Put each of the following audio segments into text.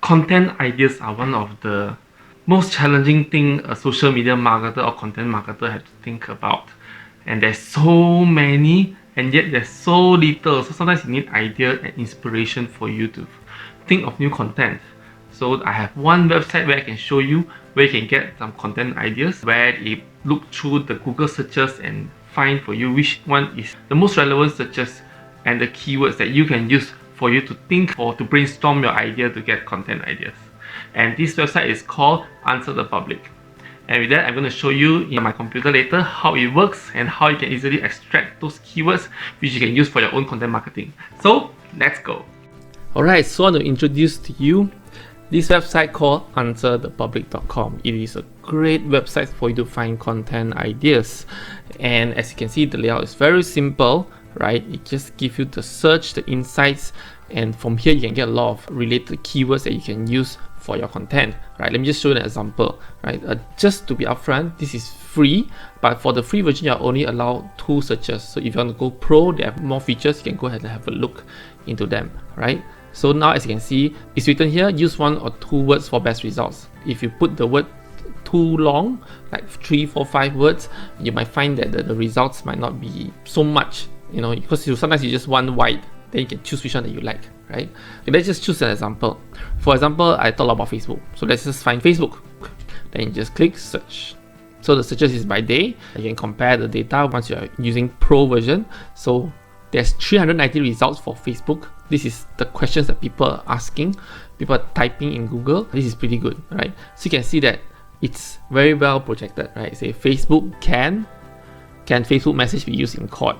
content ideas are one of the most challenging thing a social media marketer or content marketer have to think about. And there's so many, and yet there's so little. So sometimes you need idea and inspiration for you to think of new content. So I have one website where I can show you where you can get some content ideas, where it look through the Google searches and find for you which one is the most relevant searches and the keywords that you can use for you to think or to brainstorm your idea to get content ideas. And this website is called Answer the Public. And with that, I'm going to show you in my computer later how it works and how you can easily extract those keywords which you can use for your own content marketing. So let's go. Alright, so I want to introduce to you this website called answerthepublic.com. It is a great website for you to find content ideas. And as you can see, the layout is very simple, right? It just gives you the search, the insights, and from here you can get a lot of related keywords that you can use for your content, right? Let me just show you an example, right? Just to be upfront, this is free, but for the free version, you're only allowed 2 searches. So if you want to go pro, they have more features, you can go ahead and have a look into them, right? So now as you can see, it's written here, use 1 or 2 words for best results. If you put the word too long, like 3, 4, 5 words, you might find that the results might not be so much, you know, because sometimes you just want wide, then you can choose which one that you like, right? Okay, let's just choose an example. For example, I thought about Facebook. So let's just find Facebook. Then you just click search. So the searches is by day. You can compare the data once you are using pro version. So there's 390 results for Facebook. This is the questions that people are asking. People are typing in Google. This is pretty good, right? So you can see that it's very well projected, right? Say Facebook can Facebook message be used in court?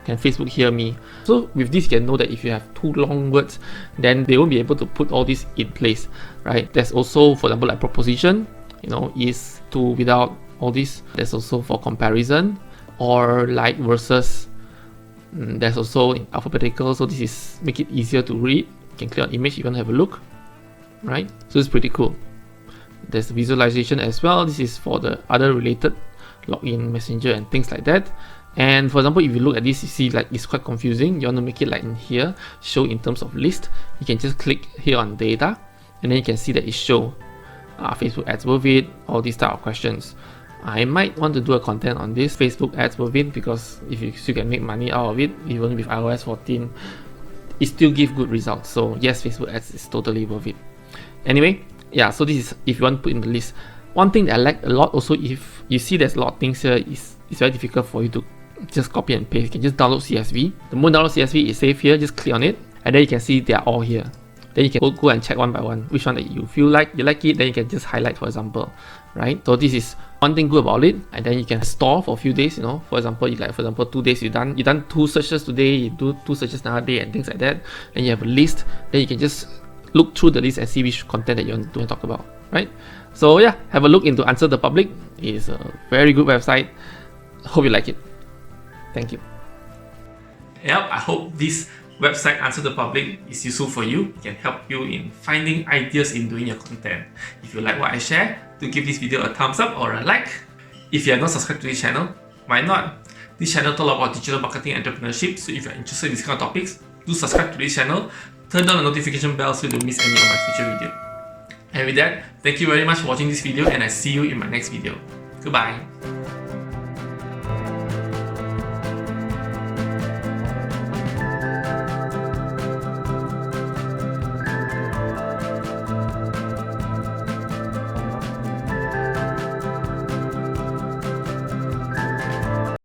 Can Facebook hear me? So with this, you can know that if you have too long words, then they won't be able to put all this in place, right? There's also, for example, like proposition, you know, is to without all this. There's also for comparison or like versus. There's also in alphabetical, so this is make it easier to read. You can click on image, you can have a look, right? So it's pretty cool. There's visualization as well. This is for the other related login, messenger, and things like that. And for example, if you look at this, you see like it's quite confusing. You want to make it like in here, show in terms of list. You can just click here on data, and then you can see that it show Facebook ads worth it, all these type of questions. I might want to do a content on this Facebook ads worth it, because if you still can make money out of it, even with iOS 14, it still gives good results. So yes, Facebook ads is totally worth it. Anyway, yeah, so this is if you want to put in the list. One thing that I like a lot also, if you see there's a lot of things here, it's very difficult for you to just copy and paste. You can just download CSV. The moment download CSV is saved here, just click on it, and then you can see they are all here. Then you can go and check one by one which one that you feel like you like it, then you can just highlight, for example, right? So this is one thing good about it. And then you can store for a few days, you know, for example, 2 days you done 2 searches today, you do 2 searches another day, and things like that. Then you have a list, then you can just look through the list and see which content that you want to talk about, right? So yeah, have a look into Answer the Public. It's a very good website. Hope you like it. Thank you. Yep, I hope this website Answer the Public is useful for you. It can help you in finding ideas in doing your content. If you like what I share, do give this video a thumbs up or a like. If you are not subscribed to this channel, why not? This channel talks about digital marketing and entrepreneurship, so if you are interested in this kind of topics, do subscribe to this channel, turn on the notification bell so you don't miss any of my future videos. And with that, thank you very much for watching this video, and I see you in my next video. Goodbye.